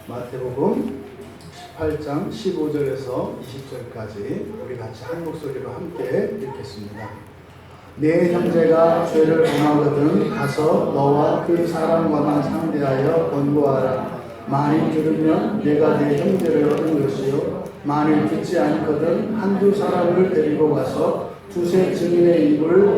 마태복음 18장 15절에서 20절까지 우리 같이 한 목소리로 함께 읽겠습니다. 네 형제가 죄를 범하거든 가서 너와 그 사람과만 상대하여 권고하라. 만일 들으면 내가 네 형제를 얻은 것이요 만일 듣지 않거든 한두 사람을 데리고 가서 두세 증인의 입을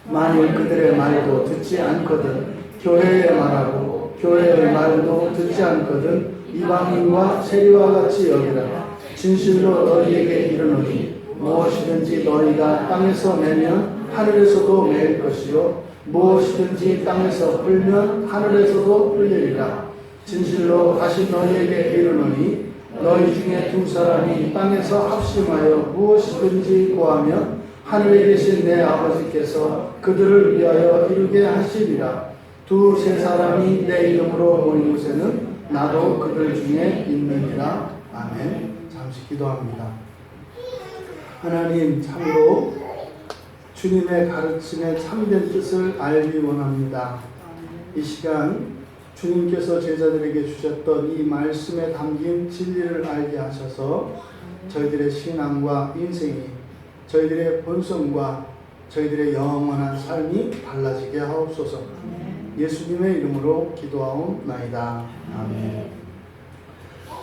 만일 그들의 말도 듣지 않거든 교회에 말하고 교회의 말도 듣지 않거든 이방인과 세리와 같이 여기라. 진실로 너희에게 이르노니 무엇이든지 너희가 땅에서 매면 하늘에서도 매일 것이요 무엇이든지 땅에서 풀면 하늘에서도 풀리리라. 진실로 다시 너희에게 이르노니 너희 중에 두 사람이 땅에서 합심하여 무엇이든지 구하면 하늘에 계신 내 아버지께서 그들을 위하여 이루게 하시리라. 두세 사람이 내 이름으로 모인 곳에는 나도 그들 중에 있느니라. 아멘. 잠시 기도합니다. 하나님, 참으로 주님의 가르침의 참된 뜻을 알기 원합니다. 이 시간 주님께서 제자들에게 주셨던 이 말씀에 담긴 진리를 알게 하셔서 저희들의 신앙과 인생이, 저희들의 본성과 저희들의 영원한 삶이 달라지게 하옵소서. 예수님의 이름으로 기도하옵나이다. 아멘.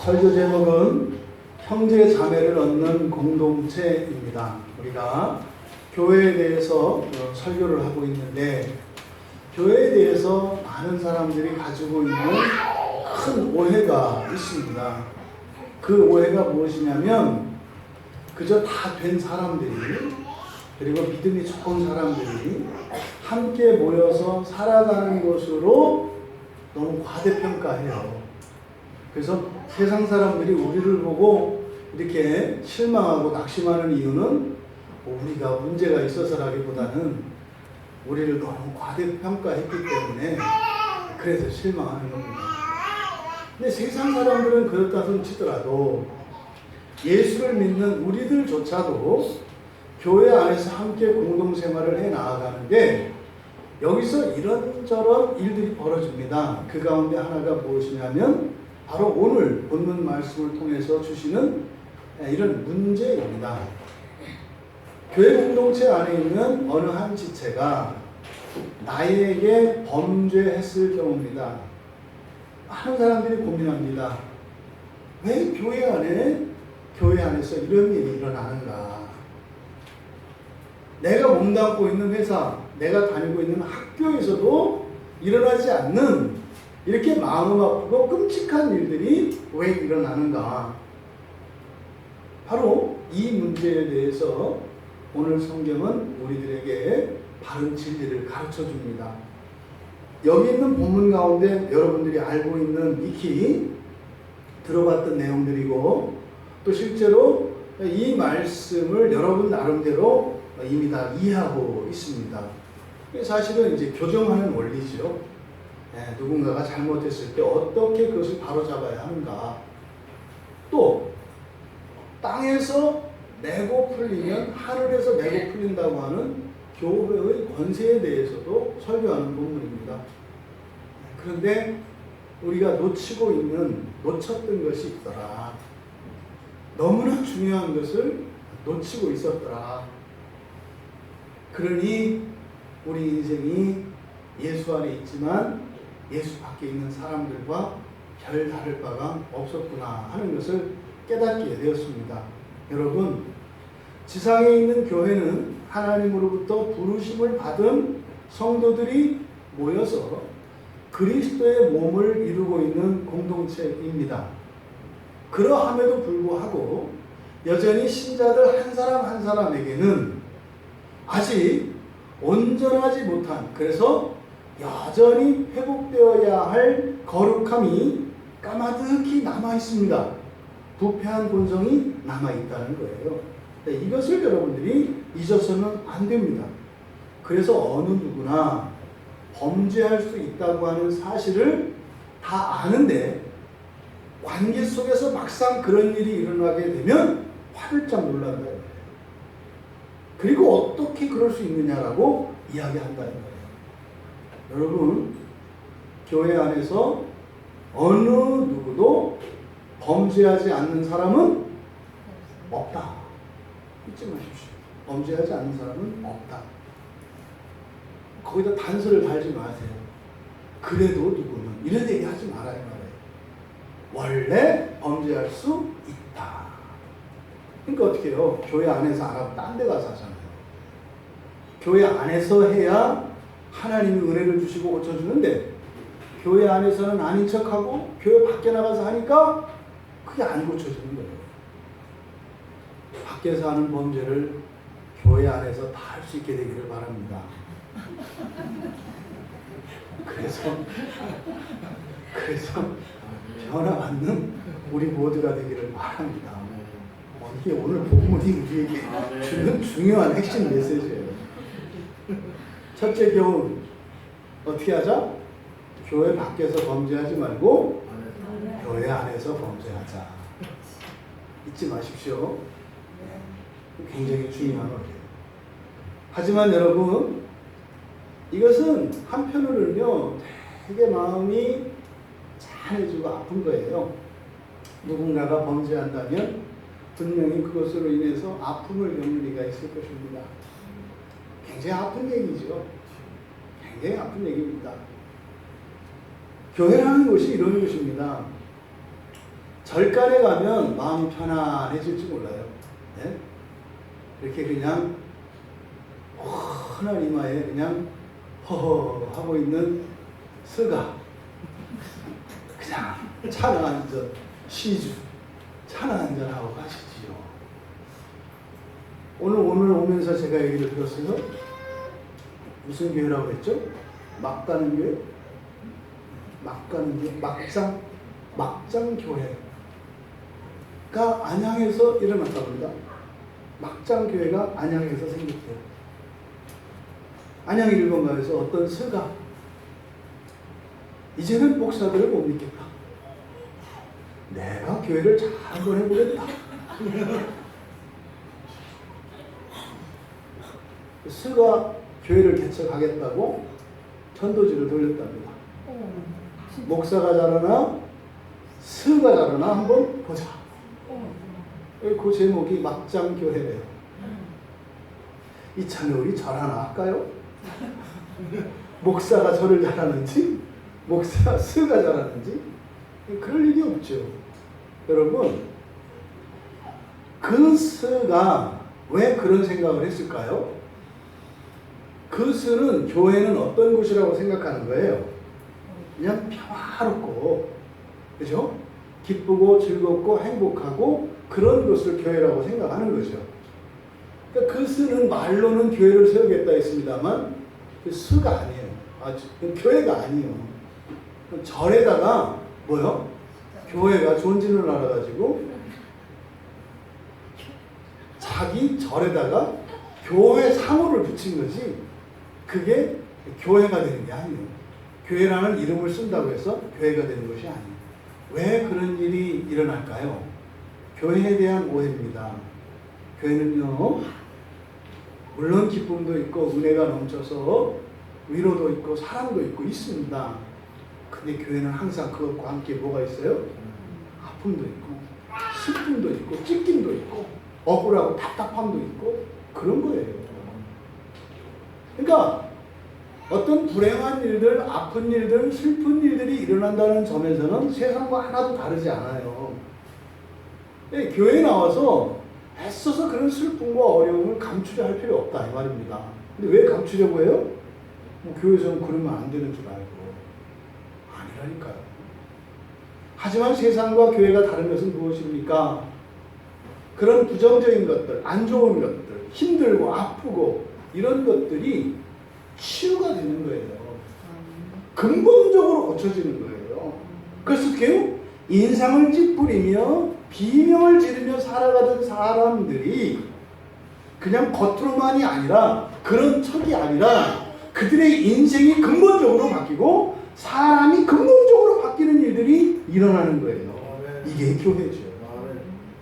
설교 제목은 형제 자매를 얻는 공동체입니다. 우리가 교회에 대해서 설교를 하고 있는데 교회에 대해서 많은 사람들이 가지고 있는 큰 오해가 있습니다. 그 오해가 무엇이냐면 그저 다 된 사람들이, 그리고 믿음이 좋은 사람들이 함께 모여서 살아가는 것으로 너무 과대평가해요. 그래서 세상 사람들이 우리를 보고 이렇게 실망하고 낙심하는 이유는 우리가 문제가 있어서라기보다는 우리를 너무 과대평가했기 때문에 그래서 실망하는 겁니다. 근데 세상 사람들은 그렇다 손 치더라도 예수를 믿는 우리들조차도 교회 안에서 함께 공동생활을 해 나아가는데 여기서 이런저런 일들이 벌어집니다. 그 가운데 하나가 무엇이냐면 바로 오늘 본문 말씀을 통해서 주시는 이런 문제입니다. 교회 공동체 안에 있는 어느 한 지체가 나에게 범죄했을 경우입니다. 많은 사람들이 고민합니다. 왜 교회 안에서 이런 일이 일어나는가? 내가 몸담고 있는 회사, 내가 다니고 있는 학교에서도 일어나지 않는 이렇게 마음 아프고 끔찍한 일들이 왜 일어나는가? 바로 이 문제에 대해서 오늘 성경은 우리들에게 바른 진리를 가르쳐 줍니다. 여기 있는 본문 가운데 여러분들이 알고 있는 익히 들어봤던 내용들이고 또 실제로 이 말씀을 여러분 나름대로 이미 다 이해하고 있습니다. 사실은 이제 교정하는 원리죠. 누군가가 잘못했을 때 어떻게 그것을 바로잡아야 하는가. 또 땅에서 내고 풀리면 하늘에서 내고 풀린다고 하는 교회의 권세에 대해서도 설교하는 본문입니다. 그런데 우리가 놓쳤던 것이 있더라. 너무나 중요한 것을 놓치고 있었더라. 그러니 우리 인생이 예수 안에 있지만 예수 밖에 있는 사람들과 별 다를 바가 없었구나 하는 것을 깨닫게 되었습니다. 여러분, 지상에 있는 교회는 하나님으로부터 부르심을 받은 성도들이 모여서 그리스도의 몸을 이루고 있는 공동체입니다. 그러함에도 불구하고 여전히 신자들 한 사람 한 사람에게는 아직 온전하지 못한, 그래서 여전히 회복되어야 할 거룩함이 까마득히 남아있습니다. 부패한 본성이 남아있다는 거예요. 이것을 여러분들이 잊어서는 안 됩니다. 그래서 어느 누구나 범죄할 수 있다고 하는 사실을 다 아는데 관계 속에서 막상 그런 일이 일어나게 되면 화들짝 놀란다는 거예요. 그리고 어떻게 그럴 수 있느냐라고 이야기한다는 거예요. 여러분, 교회 안에서 어느 누구도 범죄하지 않는 사람은 없다. 잊지 마십시오. 범죄하지 않는 사람은 없다. 거기다 단서를 달지 마세요. 그래도 누구는 이런 얘기 하지 말아요. 원래 범죄할 수 있다. 그러니까 어떻게 해요? 교회 안에서 안 하고 딴 데 가서 하잖아요. 교회 안에서 해야 하나님이 은혜를 주시고 고쳐주는데 교회 안에서는 아닌 척하고 교회 밖에 나가서 하니까 그게 안 고쳐지는 거예요. 밖에서 하는 범죄를 교회 안에서 다 할 수 있게 되기를 바랍니다. 그래서 변화받는 우리 모두가 되기를 바랍니다. 이게 오늘 본문이 우리에게 주는 중요한 핵심 메시지예요. 첫째 교훈, 어떻게 하자? 교회 밖에서 범죄하지 말고 교회 안에서 범죄하자. 잊지 마십시오. 굉장히 중요한 거예요. 하지만 여러분, 이것은 한편으로는요 되게 마음이 짠해지고 아픈 거예요. 누군가가 범죄한다면 분명히 그것으로 인해서 아픔을 겪는 이가 있을 것입니다. 굉장히 아픈 얘기죠. 굉장히 아픈 얘기입니다. 교회라는 것이 이런 것입니다. 절간에 가면 마음 편안해질지 몰라요. 네? 이렇게 그냥 환한 이마에 그냥 허허 하고 있는 스가 그냥 차나 한잔 시주 차나 한잔 하고 가시지요. 오늘 오면서 제가 얘기를 들었어요. 무슨 교회라고 했죠? 막 가는 교회? 막 가는 교회? 막장 교회가 안양에서 일어났다고 합니다. 막장 교회가 안양에서 생겼대요. 안양 1번가에서 어떤 스가 이제는 목사들을 못 믿겠다. 내가 교회를 잘 한번 해보겠다. 스가 교회를 개척하겠다고 천도지를 돌렸답니다. 목사가 잘하나 스가 잘하나 한번 보자. 그 제목이 막장교회래요. 이참에 우리 절 하나 할까요? 목사가 절을 잘하는지 목사 스가 잘하는지 그럴 일이 없죠. 여러분, 그 스가 왜 그런 생각을 했을까요? 그 스는 교회는 어떤 곳이라고 생각하는 거예요? 그냥 평화롭고, 그죠? 기쁘고 즐겁고 행복하고 그런 것을 교회라고 생각하는 거죠. 그러니까 그 스는 말로는 교회를 세우겠다 했습니다만 그 스가 아니에요. 교회가 아니에요. 절에다가 뭐요? 교회가 존진을 알아가지고 자기 절에다가 교회 사무를 붙인 거지 그게 교회가 되는 게 아니에요. 교회라는 이름을 쓴다고 해서 교회가 되는 것이 아니에요. 왜 그런 일이 일어날까요? 교회에 대한 오해입니다. 교회는요, 물론 기쁨도 있고 은혜가 넘쳐서 위로도 있고 사랑도 있고 있습니다. 근데 교회는 항상 그것과 함께 뭐가 있어요? 아픔도 있고 슬픔도 있고 찢김도 있고 억울하고 답답함도 있고 그런 거예요. 그러니까 어떤 불행한 일들, 아픈 일들, 슬픈 일들이 일어난다는 점에서는 세상과 하나도 다르지 않아요. 교회에 나와서 애써서 그런 슬픔과 어려움을 감추려 할 필요 없다 이 말입니다. 근데 왜 감추려고 해요? 교회에서는 그러면 안 되는 줄 알고. 아니라니까요. 하지만 세상과 교회가 다른 것은 무엇입니까? 그런 부정적인 것들, 안 좋은 것들, 힘들고 아프고 이런 것들이 치유가 되는 거예요. 근본적으로 고쳐지는 거예요. 그래서 어떻게 인상을 찌푸리며 비명을 지르며 살아가던 사람들이 그냥 겉으로만이 아니라 그런 척이 아니라 그들의 인생이 근본적으로 바뀌고 사람이 근본적으로 바뀌는 일들이 일어나는 거예요. 이게 교회죠.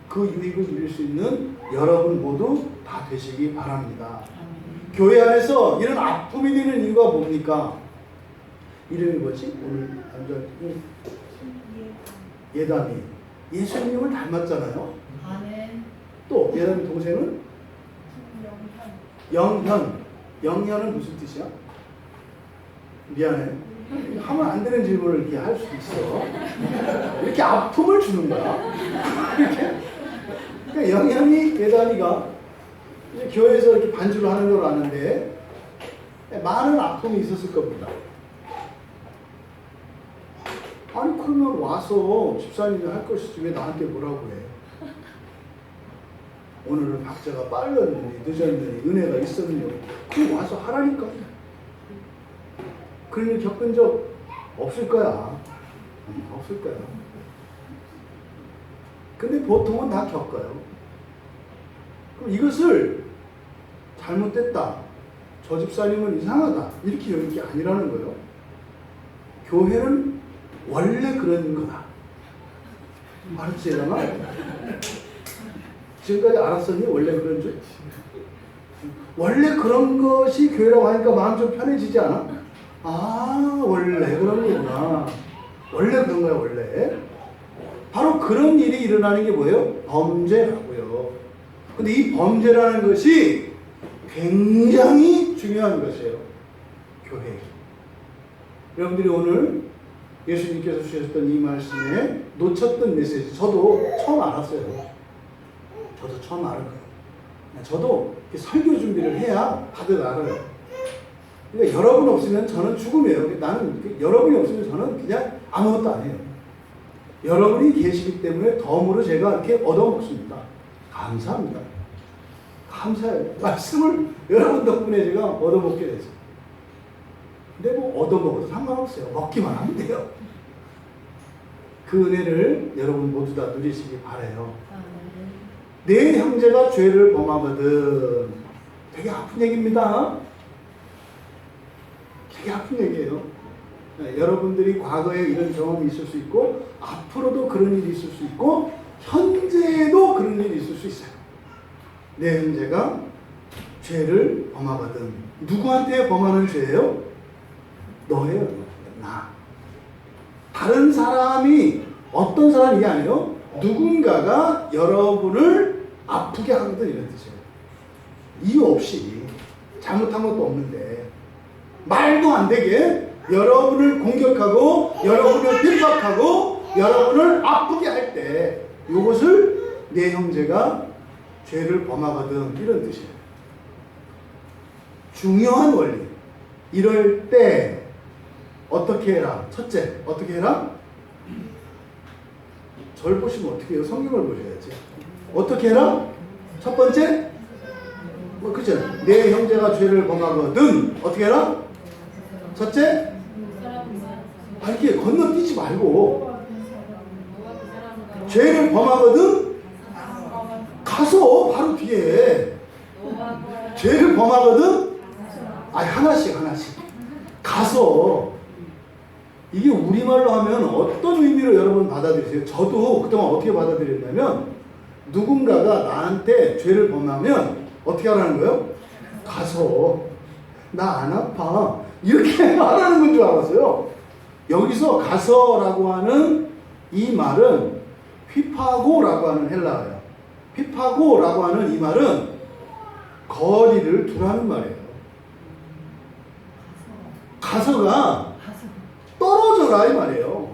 그 유익을 누릴 수 있는 여러분 모두 다 되시기 바랍니다. 교회 안에서 이런 아픔이 되는 이유가 뭡니까? 이름이 뭐지? 오늘 남자 예담이 예수님을 닮았잖아요. 아멘. 또 예담이 동생은 영현. 영현은 무슨 뜻이야? 미안해. 하면 안 되는 질문을 이렇게 할 수도 있어. 이렇게 아픔을 주는 거야. 이렇게. 그러니까 영현이 예담이가 이제 교회에서 이렇게 반주를 하는 걸 아는데 많은 아픔이 있었을 겁니다. 아니 그러면 와서 집사님이 할 것이지 왜 나한테 뭐라고 해? 오늘은 박자가 빨랐느니 늦었느니 은혜가 있었느니 그럼 와서 하라니까. 그런 일 겪은 적 없을 거야. 없을 거야. 근데 보통은 다 겪어요. 그럼 이것을 잘못됐다, 저 집사님은 이상하다 이렇게 여길 게 아니라는 거예요. 교회는 원래 그런 거다. 알았지, 얘들아? 지금까지 알았었니? 원래 그런 줄? 원래 그런 것이 교회라고 하니까 마음 좀 편해지지 않아? 아, 원래 그런 거구나. 원래 그런 거야, 원래. 바로 그런 일이 일어나는 게 뭐예요? 범죄라고요. 근데 이 범죄라는 것이 굉장히 중요한 것이에요. 교회. 여러분들이 오늘 예수님께서 주셨던 이 말씀에 놓쳤던 메시지, 저도 처음 알았어요. 저도 처음 알은 거예요. 저도 설교 준비를 해야 다들 알아요. 그러니까 여러분 없으면 저는 죽음이에요. 나는 여러분이 없으면 저는 그냥 아무것도 안 해요. 여러분이 계시기 때문에 덤으로 제가 이렇게 얻어먹습니다. 감사합니다. 감사해요. 말씀을 여러분 덕분에 제가 얻어먹게 됐어요. 근데 뭐 얻어먹어도 상관없어요. 먹기만 하면 돼요. 그 은혜를 여러분 모두 다 누리시기 바라요. 내 형제가 죄를 범하거든. 되게 아픈 얘기입니다. 되게 아픈 얘기예요. 네, 여러분들이 과거에 이런 경험이 있을 수 있고 앞으로도 그런 일이 있을 수 있고 현재에도 그런 일이 있을 수 있어요. 내 형제가 죄를 범하거든. 누구한테 범하는 죄예요? 너예요. 나. 다른 사람이 어떤 사람이 이게 아니에요. 누군가가 여러분을 아프게 하거든 이런 뜻이에요. 이유 없이 잘못한 것도 없는데 말도 안 되게 여러분을 공격하고 여러분을 핍박하고 여러분을 아프게 할 때 이것을 내 형제가 죄를 범하거든 이런 뜻이에요. 중요한 원리. 이럴 때 어떻게 해라? 첫째, 어떻게 해라? 절 보시면 어떻게 해요? 성경을 보셔야지. 어떻게 해라? 첫 번째, 그죠? 내 형제가 죄를 범하거든 어떻게 해라? 첫째, 이렇게 건너뛰지 말고 죄를 범하거든 가서 바로 뒤에 죄를 범하거든 하나씩 가서. 이게 우리말로 하면 어떤 의미로 여러분 받아들이세요? 저도 그동안 어떻게 받아들였냐면 누군가가 나한테 죄를 범하면 어떻게 하라는 거예요? 가서 나 안 아파 이렇게 말하는 건 줄 알았어요. 여기서 가서라고 하는 이 말은 휘파고라고 하는 헬라어예요. 휘파고라고 하는 이 말은 거리를 두라는 말이에요. 가서가 떨어져라 이 말이에요.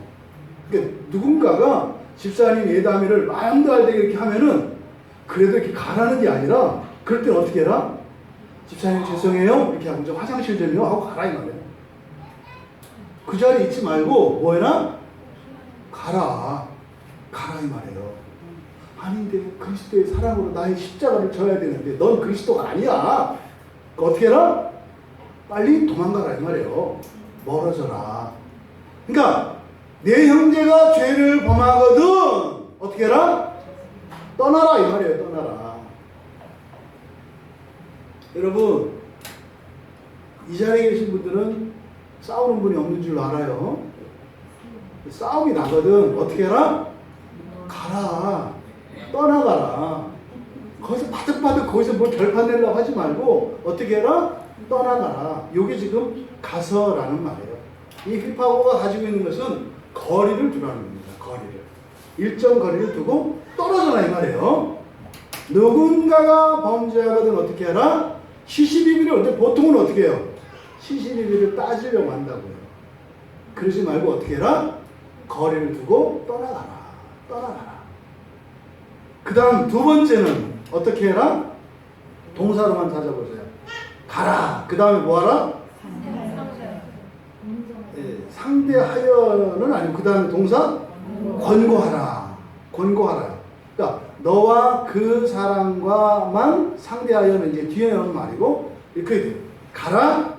그러니까 누군가가 집사님 예담이를 마음도 안 되게 이렇게 하면은 그래도 이렇게 가라는 게 아니라 그럴 땐 어떻게 해라? 집사님 죄송해요 이렇게 하고 좀 화장실 좀요 하고 가라 이 말이에요. 그 자리에 있지 말고 뭐 해라? 가라 이 말이에요. 아닌데 그리스도의 사랑으로 나의 십자가를 져야 되는데 넌 그리스도가 아니야. 어떻게 해라? 빨리 도망가라 이 말이에요. 멀어져라. 그러니까 내 형제가 죄를 범하거든 어떻게 해라? 떠나라 이 말이에요. 떠나라. 여러분 이 자리에 계신 분들은 싸우는 분이 없는 줄 알아요. 싸움이 나거든 어떻게 해라? 가라. 떠나가라. 거기서 바득바득 거기서 뭘 결판 내려고 하지 말고 어떻게 해라? 떠나가라. 이게 지금 가서라는 말이에요. 이 휘파고가 가지고 있는 것은 거리를 두라는 겁니다. 거리를. 일정 거리를 두고 떨어져라 이 말이에요. 누군가가 범죄하거든 어떻게 해라? 시시비비를 보통은 어떻게 해요? 시시비비를 따지려고 한다고요. 그러지 말고 어떻게 해라? 거리를 두고 떠나가라. 떠나가라. 그 다음 두 번째는 어떻게 해라? 동사로만 찾아보세요. 가라. 그 다음에 뭐하라? 상대하여는 아니고 그 다음에 동사? 권고하라. 권고하라. 그러니까 너와 그 사람과만 상대하여는 이제 뒤에 나오는 말이고 이렇게 돼요. 가라.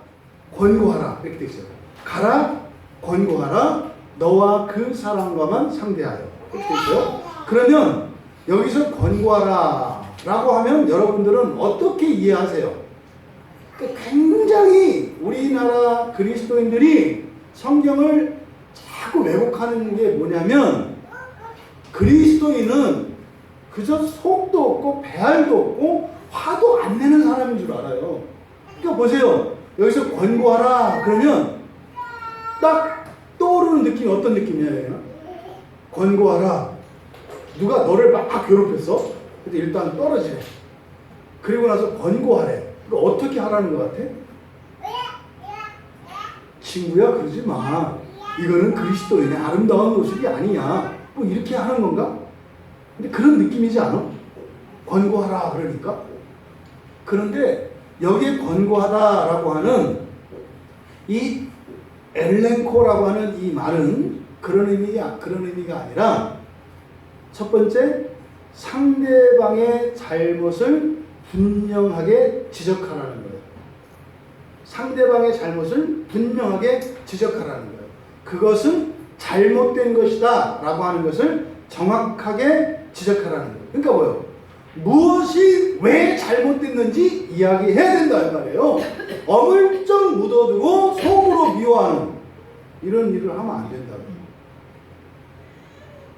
권고하라. 이렇게 돼 있어요. 가라. 권고하라. 너와 그 사람과만 상대하여. 이렇게 돼 있어요. 그러면 여기서 권고하라 라고 하면 여러분들은 어떻게 이해하세요? 굉장히 우리나라 그리스도인들이 성경을 자꾸 왜곡하는 게 뭐냐면 그리스도인은 그저 속도 없고 배알도 없고 화도 안 내는 사람인 줄 알아요. 그러니까 보세요. 여기서 권고하라 그러면 딱 떠오르는 느낌이 어떤 느낌이에요? 권고하라. 누가 너를 막 괴롭혔어? 근데 일단 떨어지래. 그리고 나서 권고하래. 그거 어떻게 하라는 것 같아? 친구야 그러지 마. 이거는 그리스도인의 아름다운 모습이 아니야. 뭐 이렇게 하는 건가? 근데 그런 느낌이지 않아? 권고하라 그러니까. 그런데 여기에 권고하다라고 하는 이 엘렌코라고 하는 이 말은 그런 의미가 아니라 첫 번째 상대방의 잘못을 분명하게 지적하라는 거예요. 상대방의 잘못을 분명하게 지적하라는 거예요. 그것은 잘못된 것이다 라고 하는 것을 정확하게 지적하라는 거예요. 그러니까 뭐예요? 무엇이 왜 잘못됐는지 이야기해야 된다 이 말이에요. 어물쩍 묻어두고 속으로 미워하는 이런 일을 하면 안 된다고.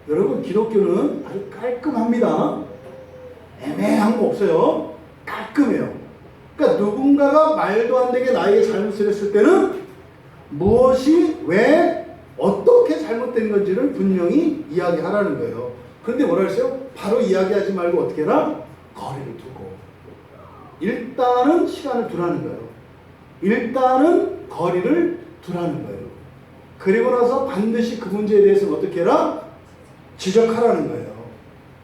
여러분 기독교는 아주 깔끔합니다. 애매한 거 없어요. 깔끔해요. 그러니까 누군가가 말도 안 되게 나에게 잘못을 했을 때는 무엇이 왜 어떻게 잘못된 건지를 분명히 이야기하라는 거예요. 그런데 뭐라 했어요? 바로 이야기하지 말고 어떻게 해라? 거리를 두고 일단은 시간을 두라는 거예요. 일단은 거리를 두라는 거예요. 그리고 나서 반드시 그 문제에 대해서는 어떻게 해라? 지적하라는 거예요.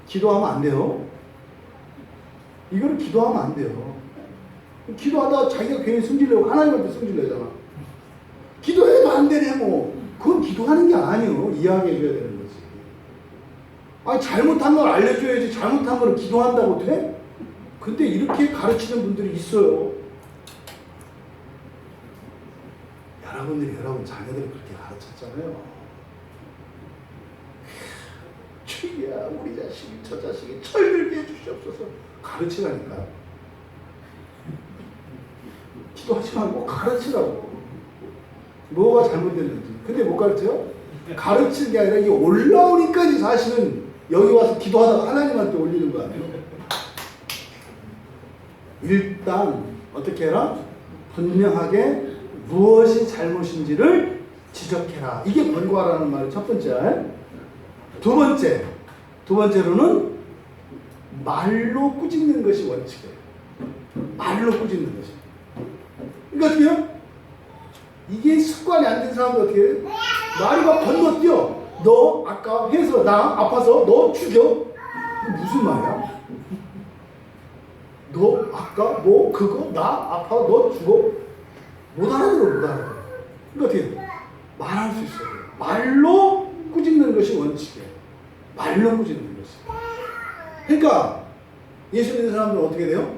기도하면 안 돼요. 이거를 기도하면 안 돼요. 기도하다가 자기가 괜히 승질내고 하나님한테 승질내잖아. 기도해도 안 되네 뭐. 그건 기도하는 게 아니에요. 이야기해줘야 되는 거지. 아니 잘못한 걸 알려줘야지. 잘못한 걸 기도한다고 돼? 근데 이렇게 가르치는 분들이 있어요. 여러분들이 여러분 자녀들을 그렇게 가르쳤잖아요. 주야 우리 자식이 저 자식이 철들게 해주시옵소서. 가르치라니까. 기도하지 말고 가르치라고. 뭐가 잘못됐는지. 근데 못 가르쳐요? 가르치는 게 아니라 이게 올라오니까 사실은 여기 와서 기도하다가 하나님한테 올리는 거 아니에요? 일단 어떻게 해라? 분명하게 무엇이 잘못인지를 지적해라. 이게 권고하라는 말의 첫 번째. 두 번째로는 말로 꾸짖는 것이 원칙이에요. 말로 꾸짖는 것이. 그러니까 어떻게 해요? 이게 습관이 안 된 사람도 어떻게 해요? 말이 막 건너뛰어. 너 아까 해서 나 아파서 너 죽여? 무슨 말이야? 너 아까 뭐 그거 나 아파 너 죽어? 못 알아들어. 그러니까 어떻게 해요? 말할 수 있어요. 말로 꾸짖는 것이 원칙이에요. 말로 꾸짖는 것이. 그러니까 예수 믿는 사람들은 어떻게 돼요?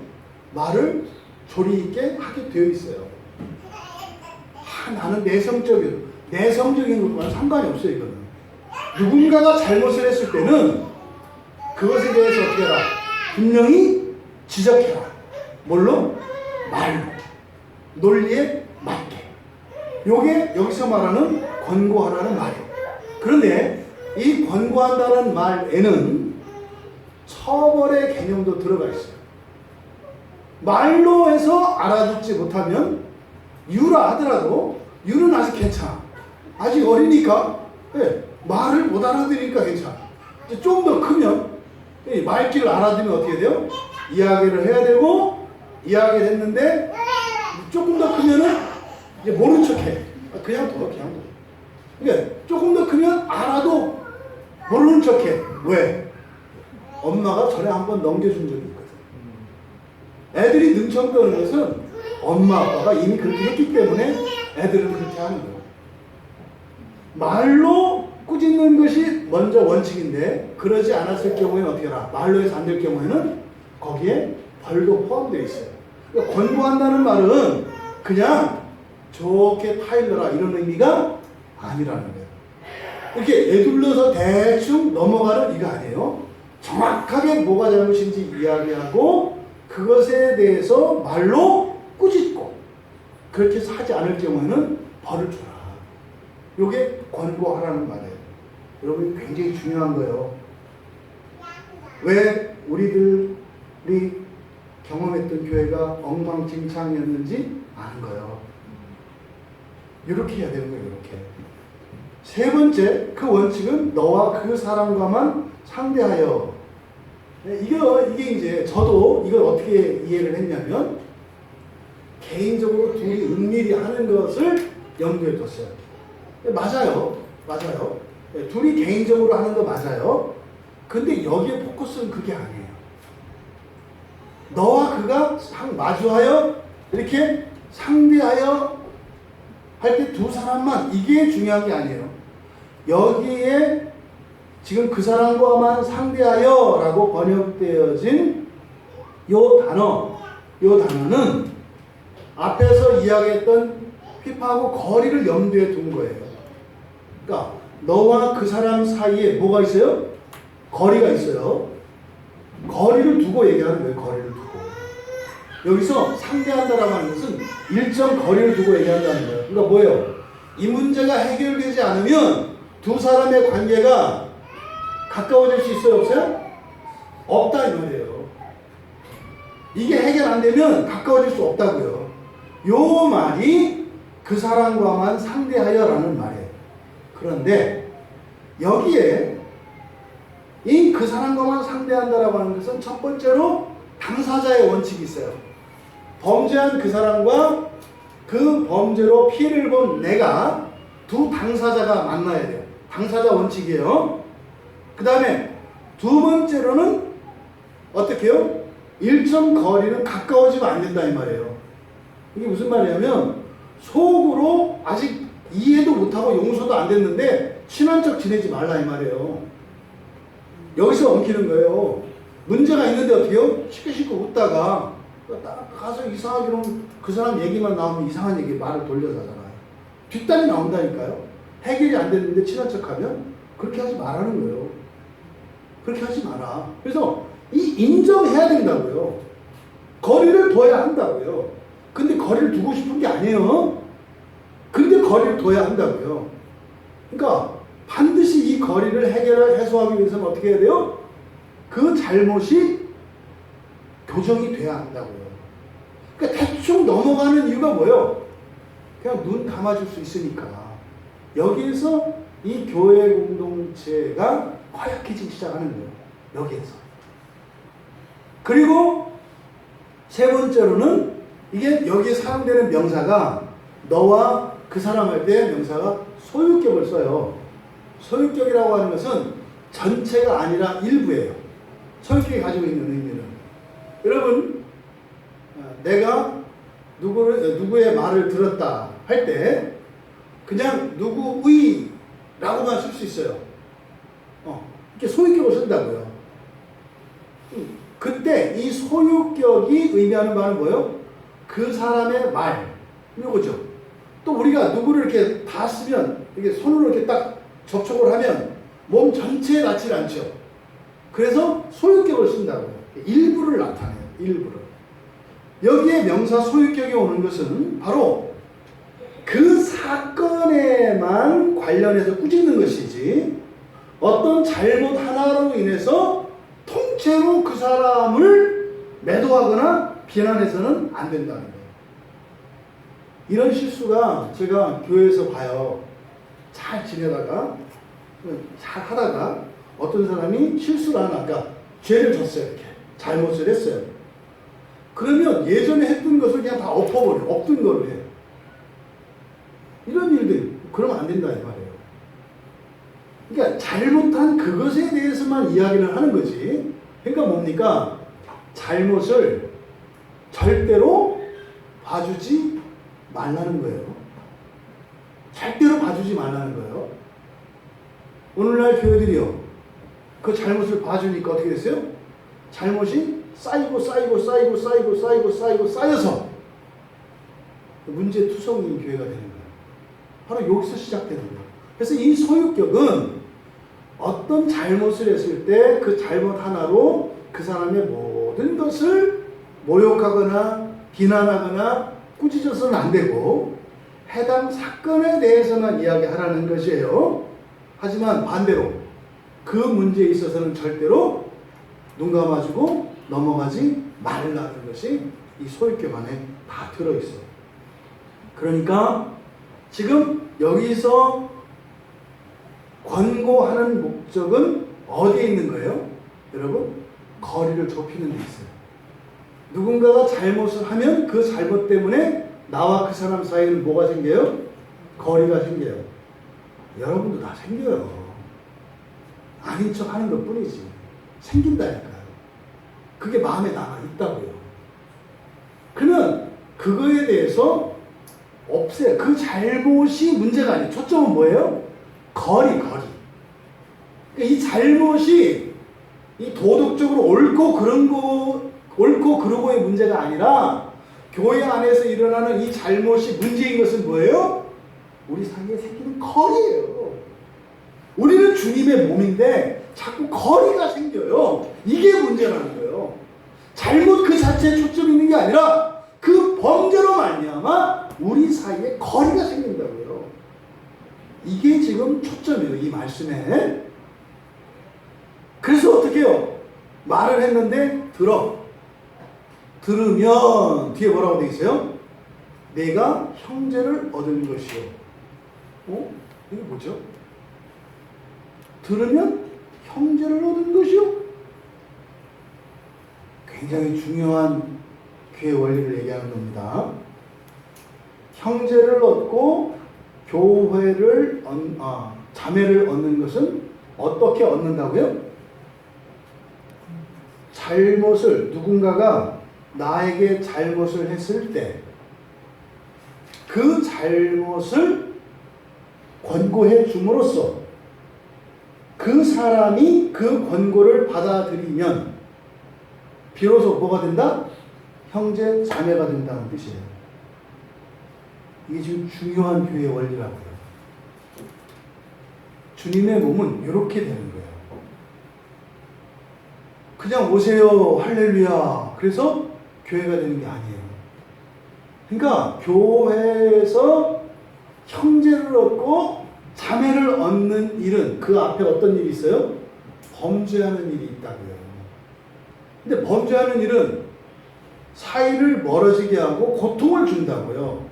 말을 조리 있게 하게 되어 있어요. 나는 내성적인 것과는 상관이 없어요. 이거는 누군가가 잘못을 했을 때는 그것에 대해서 어떻게 해라? 분명히 지적해라. 뭘로? 말로. 논리에 맞게. 요게 여기서 말하는 권고하라는 말이에요. 그런데 이 권고한다는 말에는 처벌의 개념도 들어가 있어요. 말로 해서 알아듣지 못하면 유라 하더라도 유는 아직 괜찮아. 아직 어리니까 말을 못 알아들으니까 괜찮아. 이제 좀 더 크면 이 말귀를 알아두면 어떻게 돼요? 이야기를 해야 되고 이야기를 했는데 조금 더 크면은 이제 모른 척해. 그냥 둬. 그러니까 조금 더 크면 알아도 모르는 척해. 왜? 엄마가 전에 한번 넘겨준 적이 있거든. 애들이 능청 떠는 것은 엄마 아빠가 이미 그렇게 했기 때문에 애들은 그렇게 하는 거예요. 말로 꾸짖는 것이 먼저 원칙인데 그러지 않았을 경우에는 어떻게 하나? 말로 해서 안 될 경우에는 거기에 벌도 포함되어 있어요. 그러니까 권고한다는 말은 그냥 좋게 타일러라 이런 의미가 아니라는 거예요. 이렇게 애둘러서 대충 넘어가는 이거 아니에요. 정확하게 뭐가 잘못인지 이야기하고 그것에 대해서 말로 꾸짖고 그렇게 해서 하지 않을 경우에는 벌을 줘라. 이게 권고하라는 말이에요. 여러분 굉장히 중요한 거예요. 왜 우리들이 경험했던 교회가 엉망진창이었는지 아는 거예요. 이렇게 해야 되는 거예요. 이렇게. 세 번째, 그 원칙은 너와 그 사람과만 상대하여. 이게 이제 저도 이걸 어떻게 이해를 했냐면 개인적으로 둘이 은밀히 하는 것을 염두에 뒀어요. 맞아요. 둘이 개인적으로 하는 거 맞아요. 근데 여기에 포커스는 그게 아니에요. 너와 그가 마주하여 이렇게 상대하여 할 때 두 사람만 이게 중요한 게 아니에요. 여기에 지금 그 사람과만 상대하여 라고 번역되어진 요 단어는 앞에서 이야기했던 핍하고 거리를 염두에 둔 거예요. 그러니까 너와 그 사람 사이에 뭐가 있어요? 거리가 있어요. 거리를 두고 얘기하는 거예요. 거리를 두고. 여기서 상대한다라고 하는 것은 일정 거리를 두고 얘기한다는 거예요. 그러니까 뭐예요? 이 문제가 해결되지 않으면 두 사람의 관계가 가까워질 수 있어요? 없어요? 없다 이 말이에요. 이게 해결 안 되면 가까워질 수 없다고요. 요 말이 그 사람과만 상대하여라는 말이에요. 그런데 여기에 이 그 사람과만 상대한다라고 하는 것은 첫 번째로 당사자의 원칙이 있어요. 범죄한 그 사람과 그 범죄로 피해를 본 내가 두 당사자가 만나야 돼요. 당사자 원칙이에요. 그 다음에 두 번째로는 어떻게 해요? 일정 거리는 가까워지면 안 된다 이 말이에요. 이게 무슨 말이냐면 속으로 아직 이해도 못하고 용서도 안 됐는데 친한 척 지내지 말라 이 말이에요. 여기서 엉키는 거예요. 문제가 있는데 어떻게 해요? 시끌시끌 웃다가 딱 가서 이상하게 그 사람 얘기만 나오면 이상한 얘기 말을 돌려서 하잖아요. 뒷단이 나온다니까요. 해결이 안 됐는데 친한 척하면 그렇게 하지 말라는 거예요. 그렇게 하지 마라. 그래서 이 인정해야 된다고요. 거리를 둬야 한다고요. 근데 거리를 두고 싶은 게 아니에요. 근데 거리를 둬야 한다고요. 그러니까 반드시 이 거리를 해소하기 위해서는 어떻게 해야 돼요? 그 잘못이 교정이 돼야 한다고요. 그러니까 대충 넘어가는 이유가 뭐예요? 그냥 눈 감아줄 수 있으니까. 여기에서 이 교회 공동체가 허약해지기 시작하는 거예요. 여기에서. 그리고 세 번째로는 이게 여기에 사용되는 명사가 너와 그 사람 할 때 명사가 소유격을 써요. 소유격이라고 하는 것은 전체가 아니라 일부예요. 소유격이 가지고 있는 의미는. 여러분, 내가 누구의 말을 들었다 할 때 그냥 누구의 라고만 쓸 수 있어요. 이렇게 소유격을 쓴다고요. 그때 이 소유격이 의미하는 바는 뭐예요? 그 사람의 말, 이거죠. 또 우리가 누구를 이렇게 다 쓰면, 이렇게 손으로 이렇게 딱 접촉을 하면 몸 전체에 닿지 않죠. 그래서 소유격을 쓴다고요. 일부를 나타내요. 일부를. 여기에 명사 소유격이 오는 것은 바로 그 사건에만 관련해서 꾸짖는 것이지 어떤 잘못 하나로 인해서 통째로 그 사람을 매도하거나 비난해서는 안 된다는 거예요. 이런 실수가 제가 교회에서 봐요. 잘 지내다가 잘 하다가 어떤 사람이 실수를 하나, 그러니까 죄를 졌어요. 이렇게 잘못을 했어요. 그러면 예전에 했던 것을 그냥 다 엎어버려. 없던 거를 해. 이런 일들, 그러면 안 된다 이 말이에요. 그러니까 잘못한 그것에 대해서만 이야기를 하는 거지. 그러니까 뭡니까? 잘못을 절대로 봐주지 말라는 거예요. 절대로 봐주지 말라는 거예요. 오늘날 교회들이요, 그 잘못을 봐주니까 어떻게 됐어요? 잘못이 쌓이고 쌓여서 문제투성인 교회가 되는 거예요. 바로 여기서 시작되는 거예요. 그래서 이 소유격은 어떤 잘못을 했을 때 그 잘못 하나로 그 사람의 모든 것을 모욕하거나 비난하거나 꾸짖어서는 안 되고 해당 사건에 대해서만 이야기하라는 것이에요. 하지만 반대로 그 문제에 있어서는 절대로 눈 감아주고 넘어가지 말라는 것이 이 소유격 안에 다 들어있어요. 그러니까 지금 여기서 권고하는 목적은 어디에 있는 거예요? 여러분, 거리를 좁히는 데 있어요. 누군가가 잘못을 하면 그 잘못 때문에 나와 그 사람 사이에는 뭐가 생겨요? 거리가 생겨요. 여러분도 다 생겨요. 아닌 척 하는 것 뿐이지. 생긴다니까요. 그게 마음에 남아있다고요. 그러면 그거에 대해서 없애요. 그 잘못이 문제가 아니에요. 초점은 뭐예요? 거리. 그러니까 이 잘못이 이 도덕적으로 옳고 그르고의 문제가 아니라 교회 안에서 일어나는 이 잘못이 문제인 것은 뭐예요? 우리 사이에 생기는 거리예요. 우리는 주님의 몸인데 자꾸 거리가 생겨요. 이게 문제라는 거예요. 잘못 그 자체에 초점이 있는 게 아니라 그 범죄로 말미암아 우리 사이에 거리가 생긴다고요. 이게 지금 초점이에요. 이 말씀에. 그래서 어떻게 해요? 말을 했는데 들으면 뒤에 뭐라고 되어 있어요? 내가 형제를 얻은 것이요. 이게 뭐죠? 들으면 형제를 얻은 것이요? 굉장히 중요한 교회 원리를 얘기하는 겁니다. 형제를 얻고 교회를 자매를 얻는 것은 어떻게 얻는다고요? 누군가가 나에게 잘못을 했을 때 그 잘못을 권고해 줌으로써 그 사람이 그 권고를 받아들이면 비로소 뭐가 된다? 형제, 자매가 된다는 뜻이에요. 이게 지금 중요한 교회 원리라고요. 주님의 몸은 이렇게 되는 거예요. 그냥 오세요, 할렐루야. 그래서 교회가 되는 게 아니에요. 그러니까 교회에서 형제를 얻고 자매를 얻는 일은 그 앞에 어떤 일이 있어요? 범죄하는 일이 있다고요. 근데 범죄하는 일은 사이를 멀어지게 하고 고통을 준다고요.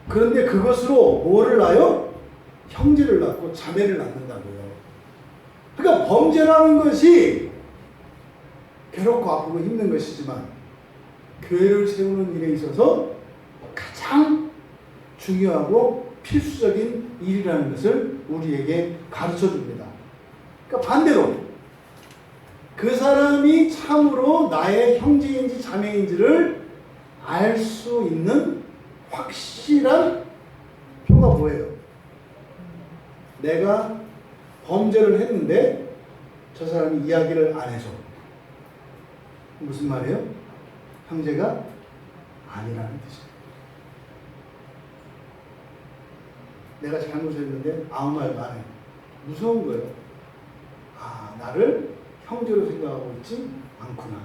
그런데 그것으로 뭐를 낳아요? 형제를 낳고 자매를 낳는다고요. 그러니까 범죄라는 것이 괴롭고 아프고 힘든 것이지만 교회를 세우는 일에 있어서 가장 중요하고 필수적인 일이라는 것을 우리에게 가르쳐 줍니다. 그러니까 반대로 그 사람이 참으로 나의 형제인지 자매인지를 알 수 있는 확실한 표가 뭐예요? 내가 범죄를 했는데 저 사람이 이야기를 안 해서 무슨 말이에요? 형제가 아니라는 뜻이에요. 내가 잘못했는데 아무 말도 안 해. 무서운 거예요. 나를 형제로 생각하고 있지 않구나.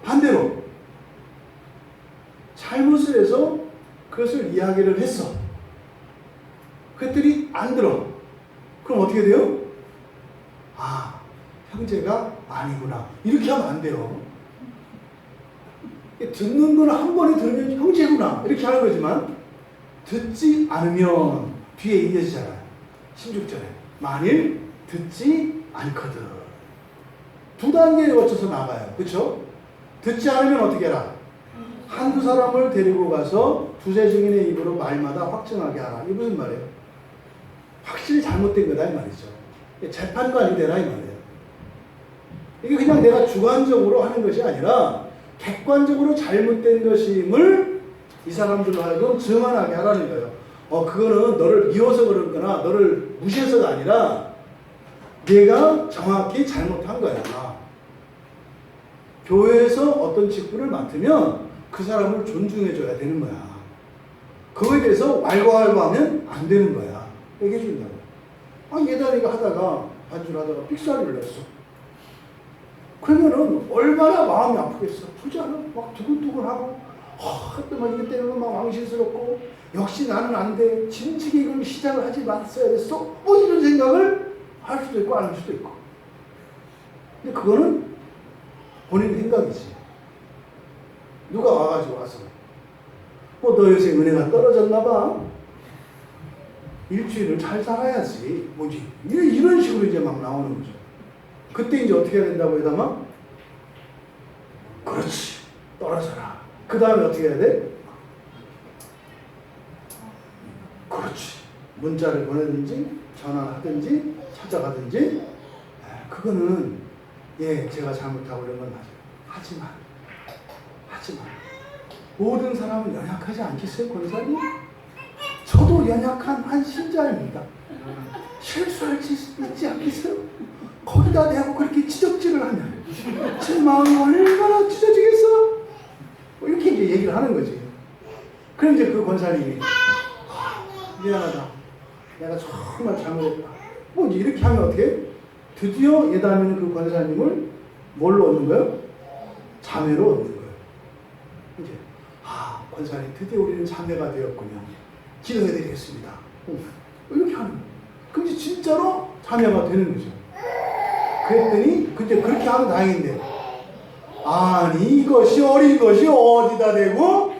반대로 잘못을 해서 그것을 이야기를 했어. 그것들이 안 들어. 그럼 어떻게 돼요? 형제가 아니구나. 이렇게 하면 안 돼요. 듣는 거는 한 번에 들으면 형제구나. 이렇게 하는 거지만 듣지 않으면 뒤에 이어지잖아요. 16절에. 만일 듣지 않거든. 두 단계에 거쳐서 나가요. 그렇죠? 듣지 않으면 어떻게 해라? 한두 사람을 데리고 가서 두세 증인의 입으로 말마다 확증하게 하라. 이게 무슨 말이에요? 확실히 잘못된 거다 이 말이죠. 재판관이 되라 이 말이에요. 이게 그냥 내가 주관적으로 하는 것이 아니라 객관적으로 잘못된 것임을 이 사람들로 하여금 증언하게 하라는 거예요. 그거는 너를 미워서 그런 거나 너를 무시해서가 아니라 내가 정확히 잘못한 거야. 교회에서 어떤 직분을 맡으면 그 사람을 존중해 줘야 되는 거야. 그거에 대해서 왈가왈부하면 안 되는 거야. 얘기해 준다고. 예단이가 하다가 반주하다가 삑사리를 냈어. 그러면은 얼마나 마음이 아프겠어. 그렇지 않아? 막 두근두근하고 그때 막 이거 때문에 막 망신스럽고 역시 나는 안 돼. 진즉에 이걸 시작을 하지 말았어야 됐어. 이런 생각을 할 수도 있고 안 할 수도 있고. 근데 그거는 본인 생각이지. 누가 와가지고 와서 너 요새 은혜가 떨어졌나 봐. 일주일을 잘 살아야지. 뭐지? 이런 식으로 이제 막 나오는 거죠. 그때 이제 어떻게 해야 된다고 해담아? 그렇지. 떨어져라. 그 다음에 어떻게 해야 돼? 그렇지. 문자를 보내든지 전화를 하든지 찾아가든지 그거는 제가 잘못하고 이런 건 맞아요. 하지만 모든 사람은 연약하지 않겠어요, 권사님? 저도 연약한 한 신자입니다. 실수할 수 있지 않겠어요? 거기다 대고 그렇게 지적질을 하면 제 마음이 얼마나 찢어지겠어? 이렇게 이제 얘기를 하는 거지. 그럼 이제 그 권사님이 미안하다. 내가 정말 잘못했다. 이제 이렇게 하면 어떻게? 드디어 예담이는 그 권사님을 뭘로 얻는 거예요? 자매로 얻는 거예요. 이제 권사님 드디어 우리는 자매가 되었군요. 기도해드리겠습니다. 이렇게 하는 거예요. 그럼 이제 진짜로 자매가 되는 거죠. 그랬더니 근데 그렇게 하면 다행인데 아니 이것이 어린 것이 어디다 대고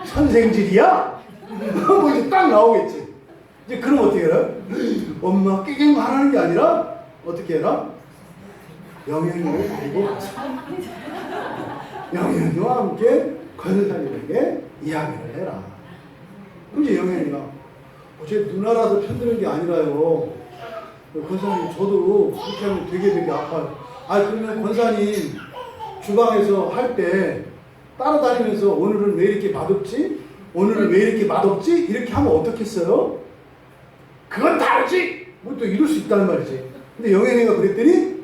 선생질이야? 이제 딱 나오겠지. 이제 그럼 어떻게 해라? 엄마 깨갱 말하는 게 아니라 어떻게 해라? 영현이를 데리고 영현이와 함께 권사님에게 이야기를 해라. 그럼 이제 영현이가 제 누나라도 편드는 게 아니라요. 권사님 저도 그렇게 하면 되게 아파요. 그러면 권사님 주방에서 할 때 따라다니면서 오늘은 왜 이렇게 맛없지? 오늘은 왜 이렇게 맛없지? 이렇게 하면 어떻겠어요? 그건 다르지! 또 이럴 수 있다는 말이지. 근데 영현이가 그랬더니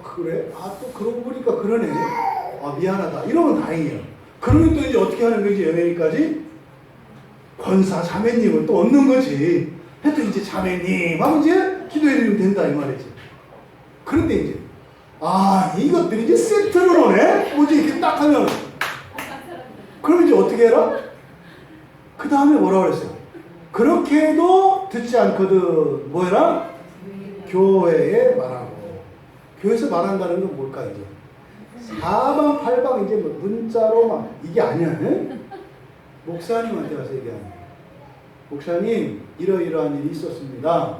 그래? 또 그러고 보니까 그러네. 미안하다. 이러면 다행이에요. 그러면 또 이제 어떻게 하는 거지, 영현이까지? 권사 자매님을 또 얻는 거지. 해도 이제 자매님 하면 이제 기도해드리면 된다 이 말이지. 그런데 이제 이것들이 이제 세트로 오네? 이렇게 딱 하면 그럼 이제 어떻게 해라? 그 다음에 뭐라 그랬어요? 그렇게 해도 듣지 않거든. 뭐 해라? 교회에 말하고. 교회에서 말한다는 건 뭘까 이제? 사방팔방 이제 문자로 막 이게 아니야. 네? 목사님한테 가서 얘기하는 거예요. 목사님 이러이러한 일이 있었습니다.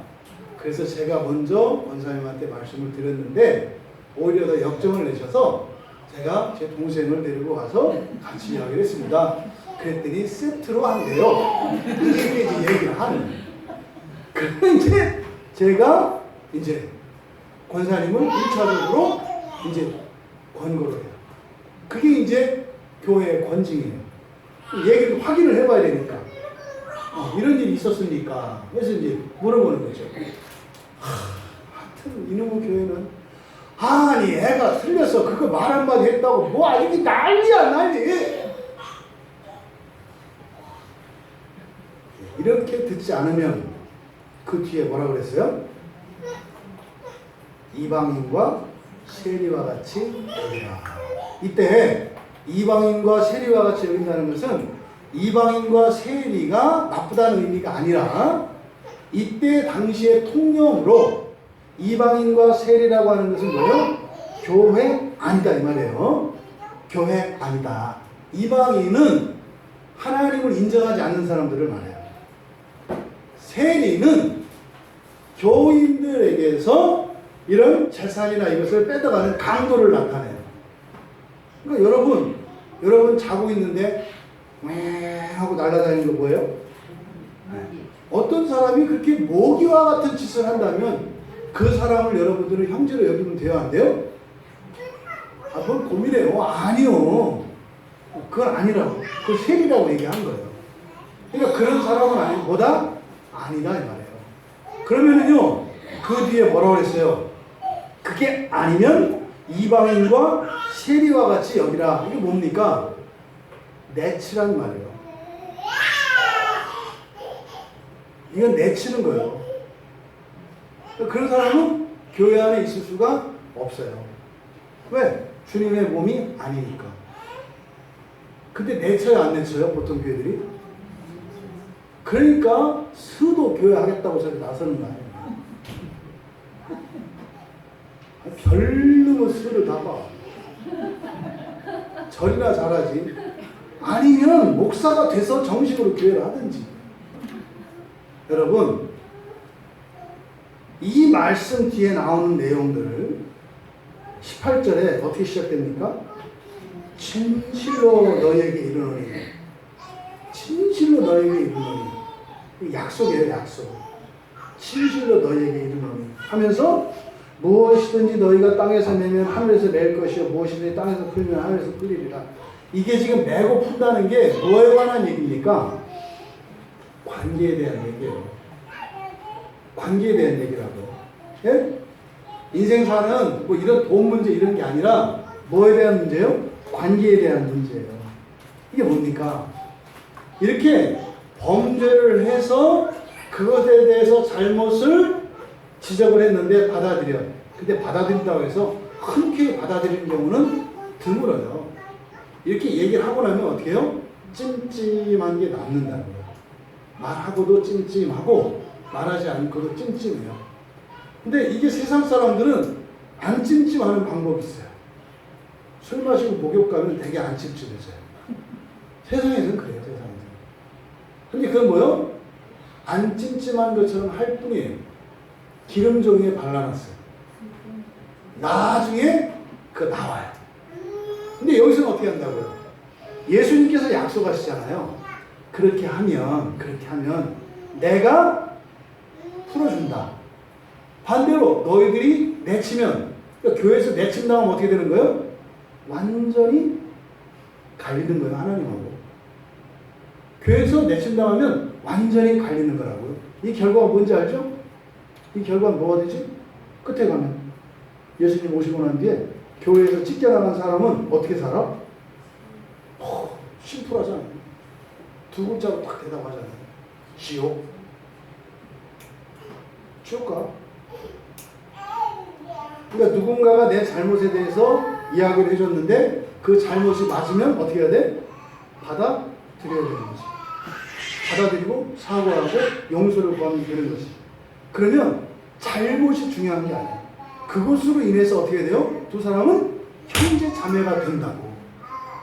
그래서 제가 먼저 원사님한테 말씀을 드렸는데 오히려 더 역정을 내셔서 제가 제 동생을 데리고 가서 같이 이야기를 했습니다. 그랬더니 세트로 한대요. 이게 이제 얘기를 하는 거예요. 그럼 이제 제가 이제 권사님을 1차적으로 이제 권고를 해요. 그게 이제 교회의 권징이에요. 얘기를 확인을 해봐야 되니까. 이런 일이 있었으니까. 그래서 이제 물어보는 거죠. 하여튼 이놈의 교회는 애가 틀려서 그거 말 한마디 했다고 이게 난리야 난리. 이렇게 듣지 않으면 그 뒤에 뭐라 그랬어요? 이방인과 세리와 같이 여기라. 이때 이방인과 세리와 같이 여긴다는 것은 이방인과 세리가 나쁘다는 의미가 아니라 이때 당시의 통념으로 이방인과 세리라고 하는 것은 뭐예요? 교회 아니다 이 말이에요. 교회 아니다. 이방인은 하나님을 인정하지 않는 사람들을 말해요. 세리는 교인들에게서 이런 재산이나 이것을 뺏어가는 강도를 나타내요. 그러니까 여러분 자고 있는데 왜 하고 날아다니는 거 뭐예요? 네. 어떤 사람이 그렇게 모기와 같은 짓을 한다면 그 사람을 여러분들은 형제로 여기면 돼요, 안 돼요? 뭘 고민해요? 아니요. 그건 아니라고. 그건 셈이라고 얘기한 거예요. 그러니까 그런 사람은 아니, 뭐다? 아니다, 이 말이에요. 그러면은요, 그 뒤에 뭐라고 그랬어요? 그게 아니면 이방인과 세리와 같이 여기라. 이게 뭡니까? 내치란 말이에요. 이건 내치는 거예요. 그런 사람은 교회 안에 있을 수가 없어요. 왜? 주님의 몸이 아니니까. 근데 내쳐요, 안 내쳐요? 보통 교회들이? 그러니까 스도 교회 하겠다고 저기 나서는 거 아니에요. 별놈의 스를 다 봐. 절이나 잘하지. 아니면 목사가 돼서 정식으로 교회를 하든지. 여러분, 이 말씀 뒤에 나오는 내용들을 18절에 어떻게 시작됩니까? 진실로 너희에게 이르노니. 진실로 너희에게 이르노니. 약속이에요, 약속. 진실로 너희에게 이르노니 하면서 무엇이든지 너희가 땅에서 내면 하늘에서 낼 것이요 무엇이든지 땅에서 풀면 하늘에서 풀리리라. 이게 지금 메고 푼다는 게 뭐에 관한 얘기입니까? 관계에 대한 얘기예요. 관계에 대한 얘기라고. 예? 인생사는 뭐 이런 돈 문제 이런 게 아니라 뭐에 대한 문제요? 관계에 대한 문제예요. 이게 뭡니까? 이렇게 범죄를 해서 그것에 대해서 잘못을 지적을 했는데 받아들여. 근데 받아들인다고 해서 흔쾌히 받아들이는 경우는 드물어요. 이렇게 얘기를 하고 나면 어떻게 해요? 찜찜한 게 남는다고요. 말하고도 찜찜하고 말하지 않고도 찜찜해요. 근데 이게 세상 사람들은 안 찜찜하는 방법이 있어요. 술 마시고 목욕 가면 되게 안 찜찜해져요. 세상에는 그래요, 세상에는. 근데 그건 뭐요? 안 찜찜한 것처럼 할 뿐이에요. 기름 종이에 발라놨어요. 나중에 그거 나와요. 근데 여기서는 어떻게 한다고요? 예수님께서 약속하시잖아요. 그렇게 하면 내가 풀어준다. 반대로 너희들이 내치면, 그러니까 교회에서 내침 당하면 어떻게 되는 거예요? 완전히 갈리는 거예요, 하나님하고. 교회에서 내침 당하면 완전히 갈리는 거라고요. 이 결과가 뭔지 알죠? 이 결과는 뭐가 되지? 끝에 가면 예수님 오시고 난 뒤에 교회에서 찢겨나간 사람은 어떻게 살아? 심플하잖아요. 두 글자로 딱 대답하잖아요. 지옥. 지옥 가. 그러니까 누군가가 내 잘못에 대해서 이야기를 해줬는데 그 잘못이 맞으면 어떻게 해야 돼? 받아들여야 되는 거지. 받아들이고 사과하고 용서를 구하면 되는 거지. 그러면 잘못이 중요한 게 아니에요. 그것으로 인해서 어떻게 돼요? 두 사람은 형제 자매가 된다고.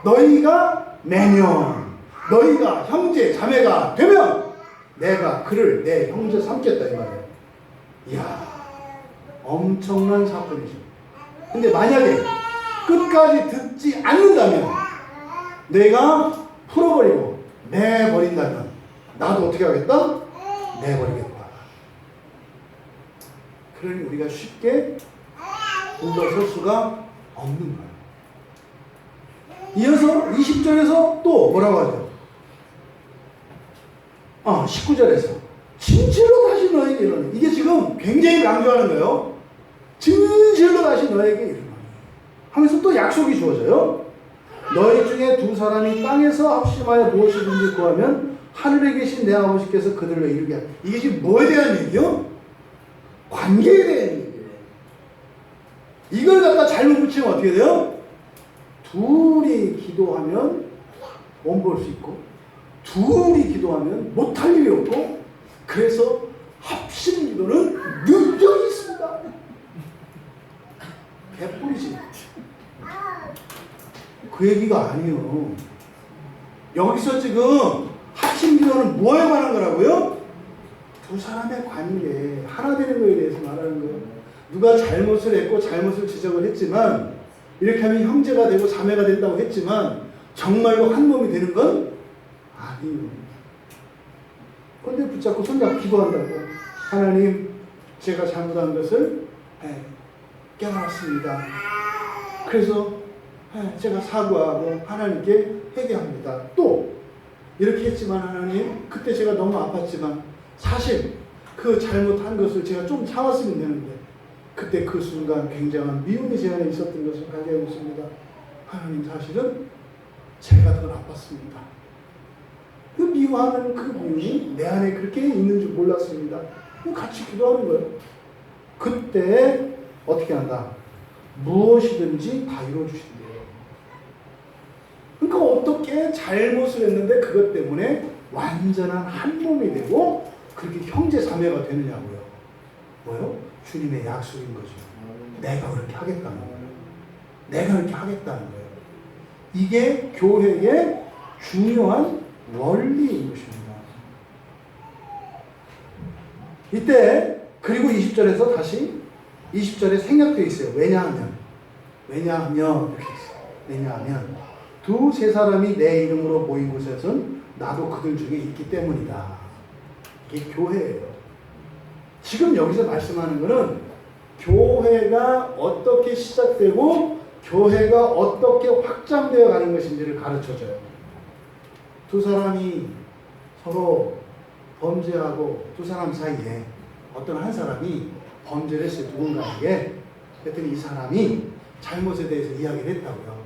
너희가 내면, 너희가 형제 자매가 되면 내가 그를 내 형제 삼겠다 이 말이에요. 이야, 엄청난 사건이죠. 근데 만약에 끝까지 듣지 않는다면, 내가 풀어버리고 내버린다면 나도 어떻게 하겠다? 내버리겠다. 그러니 우리가 쉽게 물러설 수가 없는 거예요. 이어서 20절에서 또 뭐라고 하죠? 19절에서 진실로 다시 너에게 이르노니. 이게 지금 굉장히 강조하는 거예요. 진실로 다시 너에게 이르노니 하면서 또 약속이 주어져요. 너희 중에 두 사람이 땅에서 합심하여 무엇이든지 구하면 하늘에 계신 내 아버지께서 그들로 이루게 하리라. 이게 지금 뭐에 대한 얘기요? 관계에 대한 얘기예요. 이걸 갖다 잘못 붙이면 어떻게 돼요? 둘이 기도하면 못 볼 수 있고, 둘이 기도하면 못할 일이 없고, 그래서 합심 기도는 능력이 있습니다. 개뿔이지. 그 얘기가 아니에요. 여기서 지금 합심 기도는 뭐에 관한 거라고요? 두 사람의 관계, 하나 되는 거에 대해서 말하는 거예요. 누가 잘못을 했고 잘못을 지적을 했지만, 이렇게 하면 형제가 되고 자매가 된다고 했지만 정말로 한 몸이 되는 건 아니에요. 그런데 붙잡고 손잡고 기도한다고. 하나님, 제가 잘못한 것을 깨달았습니다. 그래서 제가 사과하고 하나님께 회개합니다. 또 이렇게 했지만 하나님, 그때 제가 너무 아팠지만 사실 그 잘못한 것을 제가 좀 참았으면 되는데 그때 그 순간 굉장한 미움이 제 안에 있었던 것을 발견하고 있습니다. 하나님, 사실은 제가 더 나빴습니다. 그 미워하는 그 미움이 내 안에 그렇게 있는 줄 몰랐습니다. 같이 기도하는 거예요. 그때 어떻게 한다? 무엇이든지 다 이루어주신대요. 그러니까 어떻게 잘못을 했는데 그것 때문에 완전한 한 몸이 되고 그렇게 형제 자매가 되느냐고요. 뭐요? 주님의 약속인 거죠. 내가 그렇게 하겠다는 거예요. 내가 그렇게 하겠다는 거예요. 이게 교회의 중요한 원리인 것입니다. 이때 그리고 20절에서 다시 20절에 생략되어 있어요. 왜냐하면 이렇게 있어요. 왜냐하면 두세 사람이 내 이름으로 모인 곳에선 나도 그들 중에 있기 때문이다. 이게 교회예요. 지금 여기서 말씀하는 것은 교회가 어떻게 시작되고 교회가 어떻게 확장되어 가는 것인지를 가르쳐줘요. 두 사람이 서로 범죄하고 두 사람 사이에 어떤 한 사람이 범죄를 했어요. 누군가에게. 그랬더니 이 사람이 잘못에 대해서 이야기를 했다고요.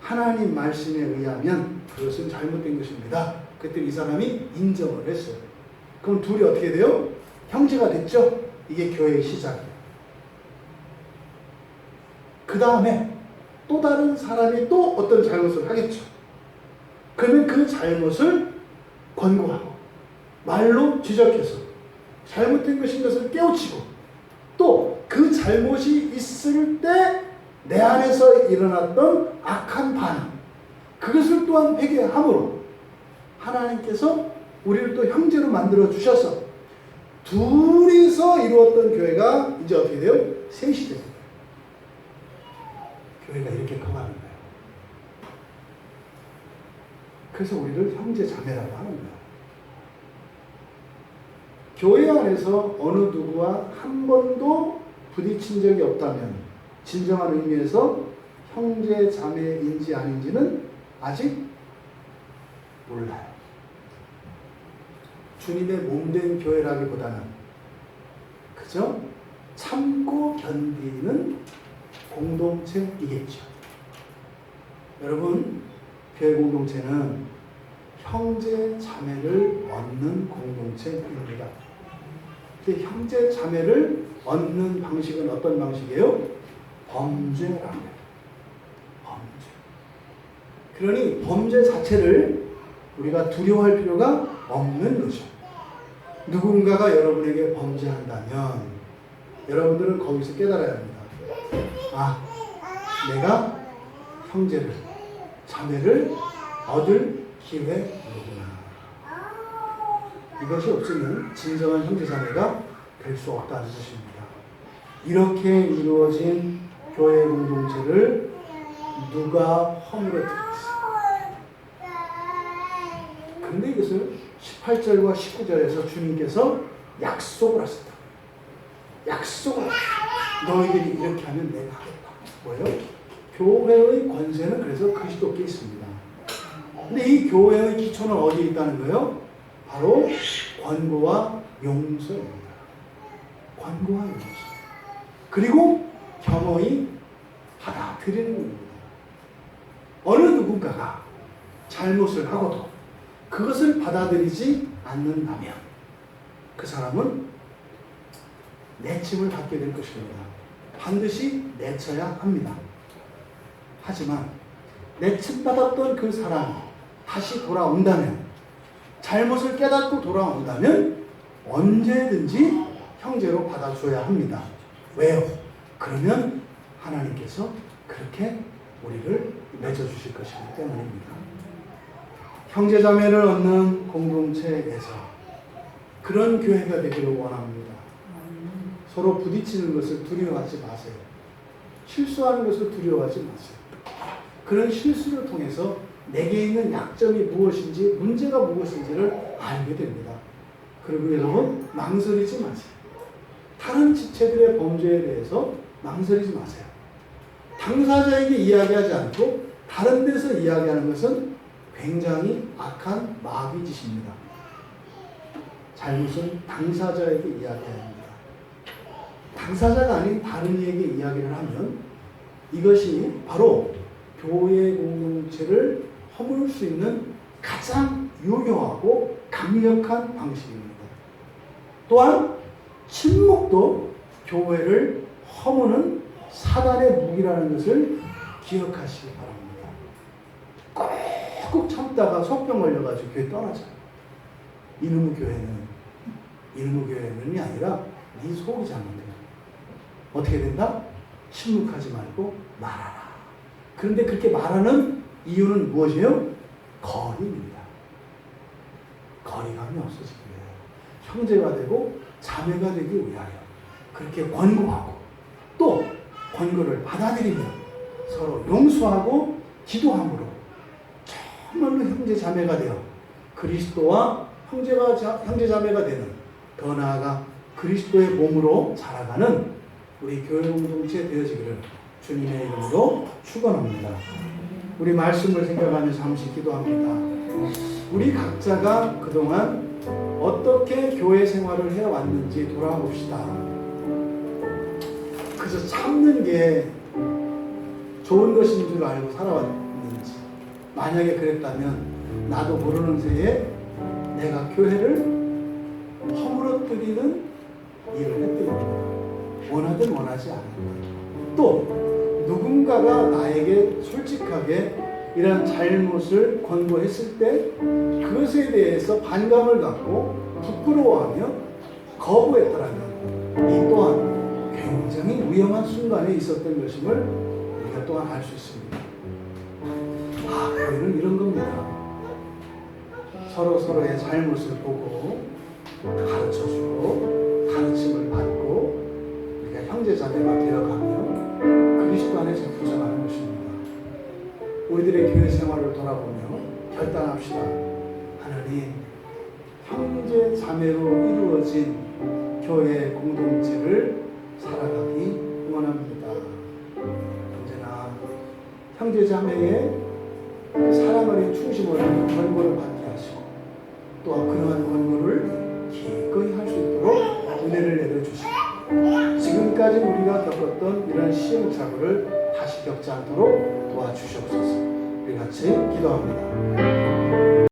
하나님 말씀에 의하면 그것은 잘못된 것입니다. 그랬더니 이 사람이 인정을 했어요. 그럼 둘이 어떻게 돼요? 형제가 됐죠? 이게 교회의 시작이에요. 그 다음에 또 다른 사람이 또 어떤 잘못을 하겠죠. 그러면 그 잘못을 권고하고 말로 지적해서 잘못된 것인 것을 깨우치고 또 그 잘못이 있을 때 내 안에서 일어났던 악한 반응, 그것을 또한 회개함으로 하나님께서 우리를 또 형제로 만들어 주셔서 둘이서 이루었던 교회가 이제 어떻게 돼요? 셋이 됩니다. 교회가 이렇게 커가는 거예요. 그래서 우리를 형제 자매라고 하는 거예요. 교회 안에서 어느 누구와 한 번도 부딪힌 적이 없다면 진정한 의미에서 형제 자매인지 아닌지는 아직 몰라요. 주님의 몸된 교회라기보다는 그저 참고 견디는 공동체이겠죠. 여러분, 교회 공동체는 형제 자매를 얻는 공동체입니다. 근데 형제 자매를 얻는 방식은 어떤 방식이에요? 범죄라는 거예요. 범죄. 그러니 범죄 자체를 우리가 두려워할 필요가 없는 거죠. 누군가가 여러분에게 범죄한다면 여러분들은 거기서 깨달아야 합니다. 아, 내가 형제를, 자매를 얻을 기회구나. 이것이 없으면 진정한 형제 자매가 될 수 없다는 것입니다. 이렇게 이루어진 교회 공동체를 누가 허물어뜨렸어요? 그런데 이것을 18절과 19절에서 주님께서 약속을 하셨다. 약속을 하셨다. 너희들이 이렇게 하면 내가 하겠다. 뭐예요? 교회의 권세는 그래서 그리스도께 있습니다. 근데 이 교회의 기초는 어디에 있다는 거예요? 바로 권고와 용서입니다. 권고와 용서. 그리고 겸허히 받아들이는 겁니다. 어느 누군가가 잘못을 하고도 그것을 받아들이지 않는다면 그 사람은 내침을 받게 될 것입니다. 반드시 내쳐야 합니다. 하지만 내침받았던 그 사람이 다시 돌아온다면, 잘못을 깨닫고 돌아온다면 언제든지 형제로 받아줘야 합니다. 왜요? 그러면 하나님께서 그렇게 우리를 맺어주실 것이기 때문입니다. 형제자매를 얻는 공동체에서 그런 교회가 되기를 원합니다. 서로 부딪히는 것을 두려워하지 마세요. 실수하는 것을 두려워하지 마세요. 그런 실수를 통해서 내게 있는 약점이 무엇인지, 문제가 무엇인지를 알게 됩니다. 그리고 여러분, 망설이지 마세요. 다른 지체들의 범죄에 대해서 망설이지 마세요. 당사자에게 이야기하지 않고 다른 데서 이야기하는 것은 굉장히 악한 마귀 짓입니다. 잘못은 당사자에게 이야기해야 합니다. 당사자가 아닌 다른 이에게 이야기를 하면 이것이 바로 교회 공동체를 허물 수 있는 가장 유효하고 강력한 방식입니다. 또한 침묵도 교회를 허무는 사단의 무기라는 것을 기억하시기 바랍니다. 꾹꾹 참다가 속병 걸려가지고 교회 떠나잖아요. 이놈의 교회는이 아니라 네 속이 잘못돼요. 어떻게 된다? 침묵하지 말고 말하라. 그런데 그렇게 말하는 이유는 무엇이에요? 거리입니다. 거리감이 없어지기 위하여, 형제가 되고 자매가 되기 위하여 그렇게 권고하고, 또 권고를 받아들이며 서로 용서하고 기도함으로 정말로 형제 자매가 되어 그리스도와 형제 자매가 되는, 더 나아가 그리스도의 몸으로 자라가는 우리 교회 공동체 되어지기를 주님의 이름으로 축원합니다. 우리 말씀을 생각하며 잠시 기도합니다. 우리 각자가 그동안 어떻게 교회 생활을 해왔는지 돌아봅시다. 그저 참는 게 좋은 것인 줄 알고 살아왔는지, 만약에 그랬다면 나도 모르는 새에 내가 교회를 허물어뜨리는 일을 했더니 원하든 원하지 않았다. 또 누군가가 나에게 솔직하게 이런 잘못을 권고했을 때 그것에 대해서 반감을 갖고 부끄러워하며 거부했더라면 이 또한 굉장히 위험한 순간에 있었던 것임을 우리가 또한 알 수 있습니다. 교회는 이런 겁니다. 서로의 잘못을 보고 가르쳐주고 가르침을 받고 우리가 형제자매가 되어가며 그리스도 안에서 부정하는 것입니다. 우리들의 교회 생활을 돌아보며 결단합시다. 하나님, 형제 자매로 이루어진 교회 공동체를 살아가기 원합니다. 언제나 형제 자매의 사랑의 충심으로 권고를 받게 하시고, 또한 그러한 권고를 기꺼이 할 수 있도록 은혜를 내려주시고, 지금까지 우리가 겪었던 이런 시행착오를 다시 겪지 않도록 도와주시옵소서. 우리 같이 기도합니다.